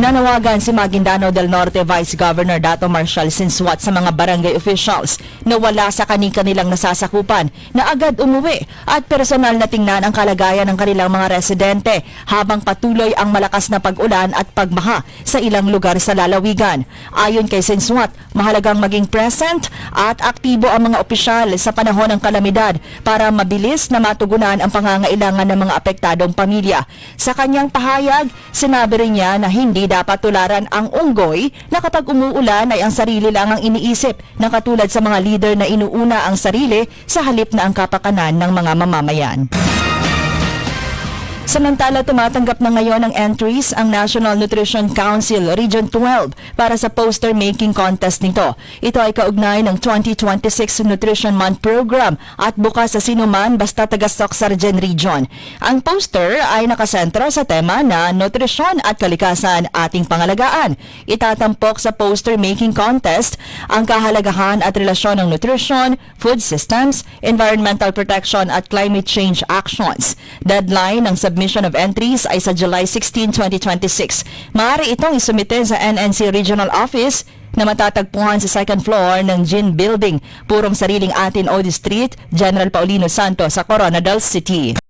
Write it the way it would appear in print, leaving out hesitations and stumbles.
Nanawagan si Maguindanao del Norte Vice Governor Dato Marcial Sinswat sa mga barangay officials na wala sa kanilang nasasakupan na agad umuwi at personal na tingnan ang kalagayan ng kanilang mga residente habang patuloy ang malakas na pag-ulan at pagbaha sa ilang lugar sa lalawigan. Ayon kay Sinswat, mahalagang maging present at aktibo ang mga opisyal sa panahon ng kalamidad para mabilis na matugunan ang pangangailangan ng mga apektadong pamilya. Sa kanyang pahayag, sinabi rin niya na hindi dapat tularan ang unggoy na kapag umuulan ay ang sarili lang ang iniisip na katulad sa mga leader na inuuna ang sarili sa halip na ang kapakanan ng mga mamamayan. Samantala, tumatanggap na ngayon ng entries ang National Nutrition Council Region 12 para sa poster-making contest nito. Ito ay kaugnay ng 2026 Nutrition Month Program at bukas sa sinuman basta taga-Soc-Sargen Region. Ang poster ay nakasentra sa tema na Nutrisyon at Kalikasan Ating Pangalagaan. Itatampok sa poster-making contest ang kahalagahan at relasyon ng nutrition, food systems, environmental protection at climate change actions. Deadline ng submission of entries ay sa July 16, 2026. Maaari itong isumite sa NNC Regional Office na matatagpuan sa second floor ng Gin Building, Purong Sariling Atin, Odi Street, General Paulino Santos sa Coronadal City.